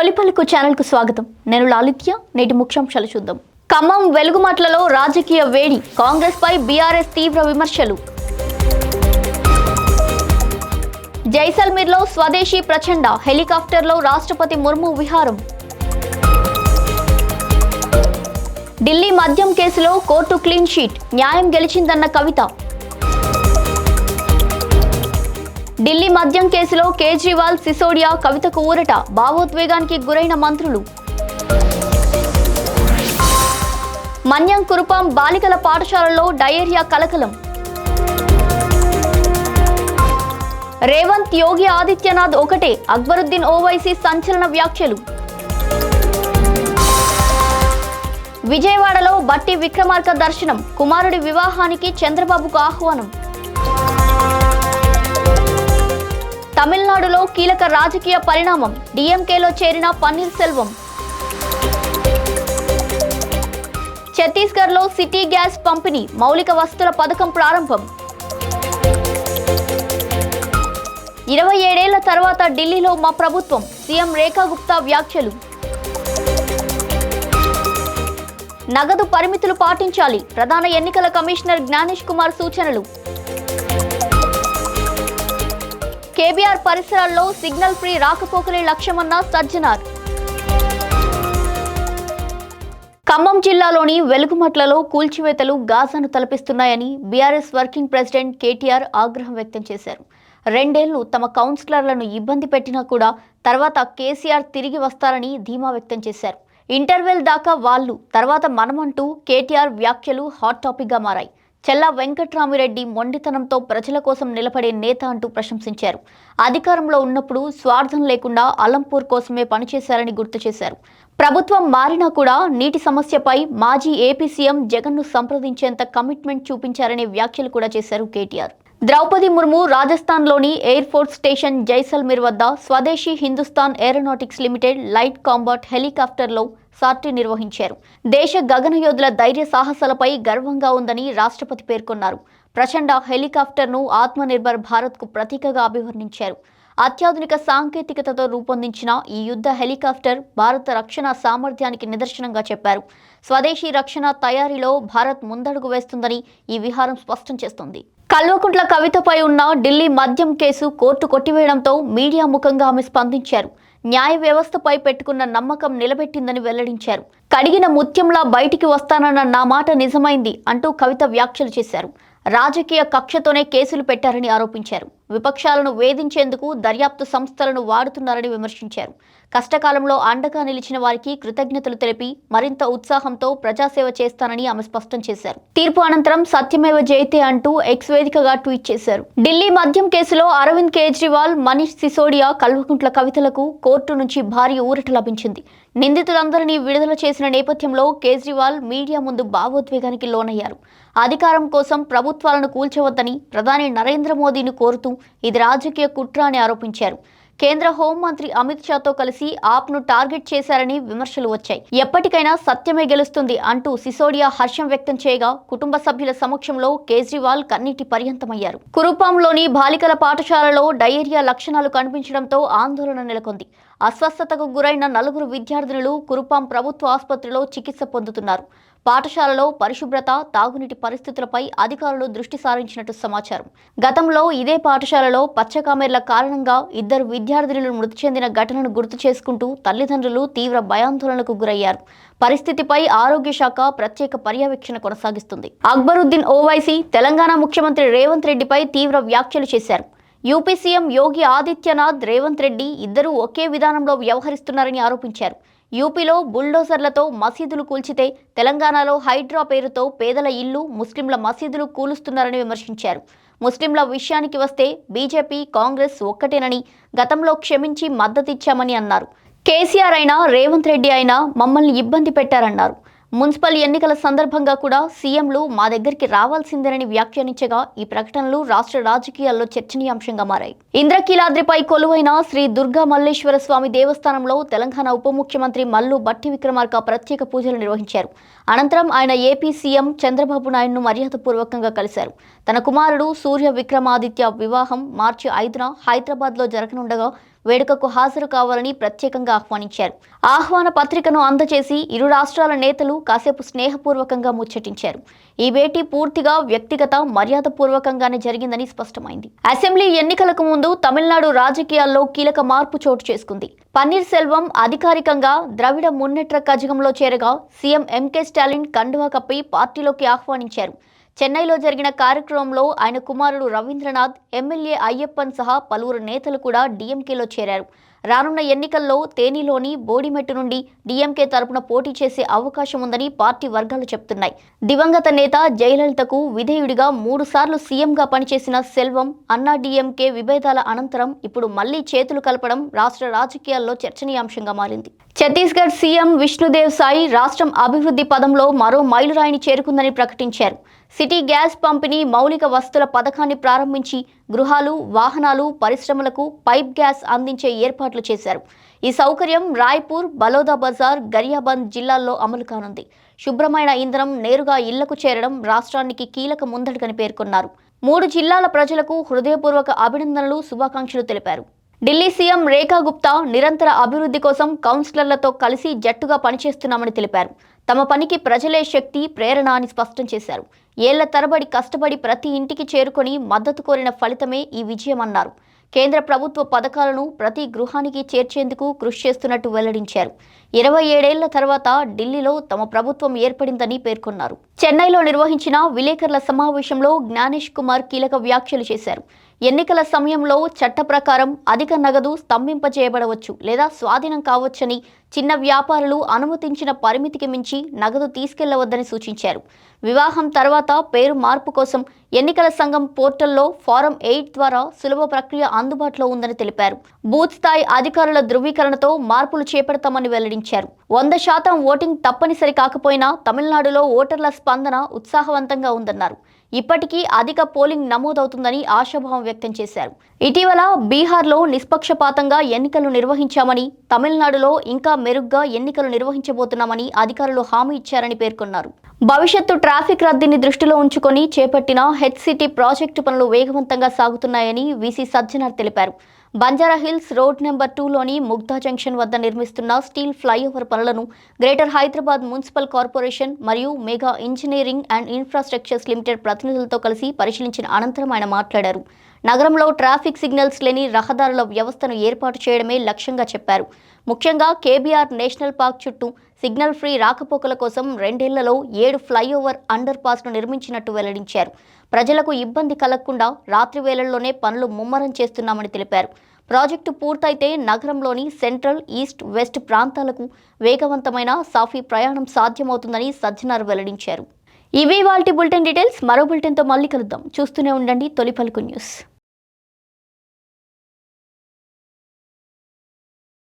తొలిపలుకు channel కు స్వాగతం. నేను లాలిత్య. నేటి ముఖ్యాంశాలు చూద్దాం. ఖమ్మం వెలుగుమట్లలో రాజకీయ వేడి. కాంగ్రెస్ పై బీఆర్ఎస్ తీవ్ర విమర్శలు. జైసల్మీర్లో స్వదేశీ ప్రచండ. హెలికాప్టర్లో రాష్ట్రపతి ముర్ము విహారం. ఢిల్లీ మద్యం కేసులో కోర్టు క్లీన్ షీట్. న్యాయం గెలిచిందన్న కవిత. ఢిల్లీ మద్యం కేసులో కేజ్రీవాల్, సిసోడియా, కవితకు ఊరట. భావోద్వేగానికి గురైన మంత్రులు. మన్యం కురుపాం బాలికల పాఠశాలలో డయేరియా కలకలం. రేవంత్, యోగి ఆదిత్యనాథ్ ఒకటే. అక్బరుద్దీన్ ఓవైసీ సంచలన వ్యాఖ్యలు. విజయవాడలో బట్టి విక్రమార్క దర్శనం. కుమారుడి వివాహానికి చంద్రబాబుకు ఆహ్వానం. తమిళనాడులో కీలక రాజకీయ పరిణామం. డీఎంకేలో చేరిన పన్నీర్ సెల్వం. ఛత్తీస్గఢ్లో సిటీ గ్యాస్ పంపిణీ. మౌలిక వసతుల పథకం ప్రారంభం. 27 ఏళ్ల తర్వాత ఢిల్లీలో మా ప్రభుత్వం. సీఎం రేఖా గుప్తా వ్యాఖ్యలు. నగదు పరిమితులు పాటించాలి. ప్రధాన ఎన్నికల కమిషనర్ జ్ఞానేష్ కుమార్ సూచనలు. కేబీఆర్ పరిసరాల్లో సిగ్నల్ ఫ్రీ రాకపోకలే లక్ష్యమన్న సజ్జనార్. ఖమ్మం జిల్లాలోని వెలుగుమట్లలో కూల్చివేతలు గాజాను తలపిస్తున్నాయని బీఆర్ఎస్ వర్కింగ్ ప్రెసిడెంట్ కేటీఆర్ ఆగ్రహం వ్యక్తం చేశారు. 2 ఏళ్లు తమ కౌన్సిలర్లను ఇబ్బంది పెట్టినా కూడా తర్వాత కేసీఆర్ తిరిగి వస్తారని ధీమా వ్యక్తం చేశారు. ఇంటర్వెల్ దాకా వాళ్ళు, తర్వాత మనమంటూ కేటీఆర్ వ్యాఖ్యలు హాట్ టాపిక్గా మారాయి. చెల్లా వెంకట్రామిరెడ్డి మొండితనంతో ప్రజల కోసం నిలబడే నేత అంటూ ప్రశంసించారు. అధికారంలో ఉన్నప్పుడు స్వార్థం లేకుండా అలంపూర్ కోసమే పనిచేశారని గుర్తు చేశారు. ప్రభుత్వం మారినా కూడా నీటి సమస్యపై మాజీ ఏపీ సీఎం జగన్ను సంప్రదించేంత కమిట్మెంట్ చూపించారనే వ్యాఖ్యలు కూడా చేశారు కేటీఆర్. ద్రౌపది ముర్ము రాజస్థాన్లోని ఎయిర్ ఫోర్స్ స్టేషన్ జైసల్మీర్ వద్ద స్వదేశీ Hindustan aeronautics limited light combat హెలికాప్టర్లో సార్టీ నిర్వహించారు. దేశ గగనయోధుల ధైర్య సాహసాలపై గర్వంగా ఉందని రాష్ట్రపతి పేర్కొన్నారు. ప్రచండ హెలికాప్టర్ను ఆత్మనిర్భర్ భారత్కు ప్రతీకగా అభివర్ణించారు. అత్యాధునిక సాంకేతికతతో రూపొందించిన ఈ యుద్ధ హెలికాప్టర్ భారత రక్షణ సామర్థ్యానికి నిదర్శనంగా చెప్పారు. స్వదేశీ రక్షణ తయారీలో భారత్ ముందడుగు వేస్తుందని ఈ విహారం స్పష్టం చేస్తోంది. కల్వకుంట్ల కవితపై ఉన్న ఢిల్లీ మద్యం కేసు కోర్టు కొట్టివేయడంతో మీడియా ముఖంగా ఆమె స్పందించారు. న్యాయ వ్యవస్థపై పెట్టుకున్న నమ్మకం నిలబెట్టిందని వెల్లడించారు. కడిగిన ముత్యంలా బయటికి వస్తానన్న నా మాట నిజమైంది అంటూ కవిత వ్యాఖ్యలు చేశారు. రాజకీయ కక్షతోనే కేసులు పెట్టారని ఆరోపించారు. విపక్షాలను వేధించేందుకు దర్యాప్తు సంస్థలను వాడుతున్నారని విమర్శించారు. కష్టకాలంలో అండగా నిలిచిన వారికి కృతజ్ఞతలు తెలిపి మరింత ఉత్సాహంతో ప్రజాసేవ చేస్తానని ఆమె స్పష్టం చేశారు. తీర్పు అనంతరం సత్యమేవ జయతే అంటూ ఎక్స్ వేదికగా ట్వీట్ చేశారు. ఢిల్లీ మద్యం కేసులో అరవింద్ కేజ్రీవాల్, మనీష్ సిసోడియా, కల్వకుంట్ల కవితలకు కోర్టు నుంచి భారీ ఊరట లభించింది. నిందితులందరినీ విడుదల చేసిన నేపథ్యంలో కేజ్రీవాల్ మీడియా ముందు భావోద్వేగానికి లోనయ్యారు. అధికారం కోసం ప్రభుత్వాలను కూల్చవద్దని ప్రధాని నరేంద్ర మోదీని కోరుతూ ఇది రాజకీయ కుట్ర అని ఆరోపించారు. కేంద్ర హోంమంత్రి అమిత్ షాతో కలిసి ఆప్ను టార్గెట్ చేశారని విమర్శలు వచ్చాయి. ఎప్పటికైనా సత్యమే గెలుస్తుంది అంటూ సిసోడియా హర్షం వ్యక్తం చేయగా కుటుంబ సభ్యుల సమక్షంలో కేజ్రీవాల్ కన్నీటి పర్యంతమయ్యారు. కురుపాంలోని బాలికల పాఠశాలలో డయేరియా లక్షణాలు కనిపించడంతో ఆందోళన నెలకొంది. అస్వస్థతకు గురైన 4 విద్యార్థినులు కురుపాం ప్రభుత్వ ఆసుపత్రిలో చికిత్స పొందుతున్నారు. పాఠశాలలో పరిశుభ్రత, తాగునీటి పరిస్థితులపై అధికారులు దృష్టి సారించినట్టు సమాచారం. గతంలో ఇదే పాఠశాలలో పచ్చకామెర్ల కారణంగా 2 విద్యార్థినులు మృతి చెందిన ఘటనను గుర్తు చేసుకుంటూ తల్లిదండ్రులు తీవ్ర భయాందోళనకు గురయ్యారు. పరిస్థితిపై ఆరోగ్య శాఖ ప్రత్యేక పర్యవేక్షణ కొనసాగిస్తుంది. అక్బరుద్దీన్ ఓవైసీ తెలంగాణ ముఖ్యమంత్రి రేవంత్ రెడ్డిపై తీవ్ర వ్యాఖ్యలు చేశారు. యూపీ సీఎం యోగి ఆదిత్యనాథ్, రేవంత్ రెడ్డి ఇద్దరూ ఒకే విధానంలో వ్యవహరిస్తున్నారని ఆరోపించారు. యూపీలో బుల్డోజర్లతో మసీదులు కూల్చితే తెలంగాణలో హైడ్రా పేరుతో పేదల ఇల్లు, ముస్లింల మసీదులు కూలుస్తున్నారని విమర్శించారు. ముస్లింల విషయానికి వస్తే బీజేపీ, కాంగ్రెస్ ఒక్కటేనని, గతంలో క్షమించి మద్దతిచ్చామని అన్నారు. కేసీఆర్ అయినా రేవంత్ రెడ్డి అయినా మమ్మల్ని ఇబ్బంది పెట్టారన్నారు. మున్సిపల్ ఎన్నికల సందర్భంగా కూడా సీఎంలు మా దగ్గరికి రావాల్సిందేనని వ్యాఖ్యానించగా ఈ ప్రకటనలు రాష్ట్ర రాజకీయాల్లో చర్చనీయాంశంగా మారాయి. ఇంద్రకీలాద్రిపై కొలువైన శ్రీ దుర్గా మల్లేశ్వర స్వామి దేవస్థానంలో తెలంగాణ ఉప ముఖ్యమంత్రి మల్లు భట్టి విక్రమార్క ప్రత్యేక పూజలు నిర్వహించారు. అనంతరం ఆయన ఏపీ సీఎం చంద్రబాబు నాయుడును మర్యాదపూర్వకంగా కలిశారు. తన కుమారుడు సూర్య విక్రమాదిత్య వివాహం మార్చి 5న హైదరాబాద్లో జరగనుండగా వేడుకకు హాజరు కావాలని ప్రత్యేకంగా ఆహ్వానించారు. ఆహ్వాన పత్రికను అందజేసి ఇరు రాష్ట్రాల నేతలు కాసేపు స్నేహపూర్వకంగా ముచ్చటించారు. ఈ భేటీ పూర్తిగా వ్యక్తిగత మర్యాదపూర్వకంగానే జరిగిందని స్పష్టమైంది. అసెంబ్లీ ఎన్నికలకు ముందు తమిళనాడు రాజకీయాల్లో కీలక మార్పు చోటు చేసుకుంది. పన్నీర్ సెల్వం అధికారికంగా ద్రవిడ మున్నేట్ర కజగంలో చేరగా సీఎం ఎంకే స్టాలిన్ కండువా కప్పి పార్టీలోకి ఆహ్వానించారు. చెన్నైలో జరిగిన కార్యక్రమంలో ఆయన కుమారుడు రవీంద్రనాథ్, ఎమ్మెల్యే అయ్యప్పన్ సహా పలువురు నేతలు కూడా డీఎంకేలో చేరారు. రానున్న ఎన్నికల్లో తేనిలోని బోడిమెట్టు నుండి డీఎంకే తరపున పోటీ చేసే అవకాశం ఉందని పార్టీ వర్గాలు చెబుతున్నాయి. దివంగత నేత జయలలితకు విధేయుడిగా 3 సార్లు సీఎంగా పనిచేసిన సెల్వం అన్నా డీఎంకే విభేదాల అనంతరం ఇప్పుడు మళ్లీ చేతులు కలపడం రాష్ట్ర రాజకీయాల్లో చర్చనీయాంశంగా మారింది. ఛత్తీస్గఢ్ సీఎం విష్ణుదేవ్ సాయి రాష్ట్రం అభివృద్ధి పదంలో మరో మైలురాయిని చేరుకుందని ప్రకటించారు. సిటీ గ్యాస్ పంపిణీ మౌలిక వస్తువుల పథకాన్ని ప్రారంభించి గృహాలు, వాహనాలు, పరిశ్రమలకు పైప్ గ్యాస్ అందించే ఏర్పాట్లు చేశారు. ఈ సౌకర్యం రాయ్పూర్, బలోదా బజార్, గరియాబంద్ జిల్లాల్లో అమలు కానుంది. శుభ్రమైన ఇంధనం నేరుగా ఇళ్లకు చేరడం రాష్ట్రానికి కీలక ముందడుగని పేర్కొన్నారు. 3 జిల్లాల ప్రజలకు హృదయపూర్వక అభినందనలు, శుభాకాంక్షలు తెలిపారు. ఢిల్లీ సీఎం రేఖా గుప్తా నిరంతర అభివృద్ధి కోసం కౌన్సిలర్లతో కలిసి జట్టుగా పనిచేస్తున్నామని తెలిపారు. తమ పనికి ప్రజలే శక్తి, ప్రేరణ అని స్పష్టం చేశారు. ఏళ్ల తరబడి కష్టపడి ప్రతి ఇంటికి చేరుకొని మద్దతు కోరిన ఫలితమే ఈ విజయమన్నారు. కేంద్ర ప్రభుత్వ పథకాలను ప్రతి గృహానికి చేర్చేందుకు కృషి చేస్తున్నట్టు వెల్లడించారు. 27 ఏళ్ల తర్వాత ఢిల్లీలో తమ ప్రభుత్వం ఏర్పడిందని పేర్కొన్నారు. చెన్నైలో నిర్వహించిన విలేకరుల సమావేశంలో జ్ఞానేష్ కుమార్ కీలక వ్యాఖ్యలు చేశారు. ఎన్నికల సమయంలో చట్ట ప్రకారం అధిక నగదు స్తంభింపజేయబడవచ్చు లేదా స్వాధీనం కావచ్చని, చిన్న వ్యాపారులు అనుమతించిన పరిమితికి మించి నగదు తీసుకెళ్లవద్దని సూచించారు. వివాహం తర్వాత పేరు మార్పు కోసం ఎన్నికల సంఘం పోర్టల్లో ఫారం 8 ద్వారా సులభ ప్రక్రియ అందుబాటులో ఉందని తెలిపారు. బూత్ స్థాయి అధికారుల ధృవీకరణతో మార్పులు చేపడతామని వెల్లడించారు. 100% ఓటింగ్ తప్పనిసరి కాకపోయినా తమిళనాడులో ఓటర్ల స్పందన ఉత్సాహవంతంగా ఉందన్నారు. ఇప్పటికీ అధిక పోలింగ్ నమోదవుతుందని ఆశాభావం వ్యక్తం చేశారు. ఇటీవల బీహార్లో నిష్పక్షపాతంగా ఎన్నికలు నిర్వహించామని, తమిళనాడులో ఇంకా మెరుగ్గా ఎన్నికలు నిర్వహించబోతున్నామని అధికారులు హామీ ఇచ్చారని పేర్కొన్నారు. భవిష్యత్తు ట్రాఫిక్ రద్దీని దృష్టిలో ఉంచుకొని చేపట్టిన హెచ్సిటీ ప్రాజెక్టు పనులు వేగవంతంగా సాగుతున్నాయని వీసీ సజ్జనార్ తెలిపారు. బంజారాహిల్స్ రోడ్ నెంబర్ 2లోని ముగ్ధా జంక్షన్ వద్ద నిర్మిస్తున్న స్టీల్ ఫ్లైఓవర్ పనులను గ్రేటర్ హైదరాబాద్ మున్సిపల్ కార్పొరేషన్ మరియు mega engineering and infrastructures limited ప్రతినిధులతో కలిసి పరిశీలించిన అనంతరం ఆయన మాట్లాడారు. నగరంలో ట్రాఫిక్ సిగ్నల్స్ లేని రహదారుల వ్యవస్థను ఏర్పాటు చేయడమే లక్ష్యంగా చెప్పారు. ముఖ్యంగా కేబీఆర్ నేషనల్ పార్క్ చుట్టూ సిగ్నల్ ఫ్రీ రాకపోకల కోసం 2 ఏళ్లలో 7 ఫ్లైఓవర్ అండర్ పాస్ను నిర్మించినట్టు వెల్లడించారు. ప్రజలకు ఇబ్బంది కలగకుండా రాత్రి వేళల్లోనే పనులు ముమ్మరం చేస్తున్నామని తెలిపారు. ప్రాజెక్టు పూర్తయితే నగరంలోని సెంట్రల్, ఈస్ట్, వెస్ట్ ప్రాంతాలకు వేగవంతమైన సాఫీ ప్రయాణం సాధ్యమవుతుందని సజ్జనార్ వెల్లడించారు. ఇవి వాల్టి బులెటిన్ డీటెయిల్స్. మరో బులెటిన్తో మళ్ళీ కలుద్దాం. చూస్తూనే ఉండండి తొలి పలుకు న్యూస్.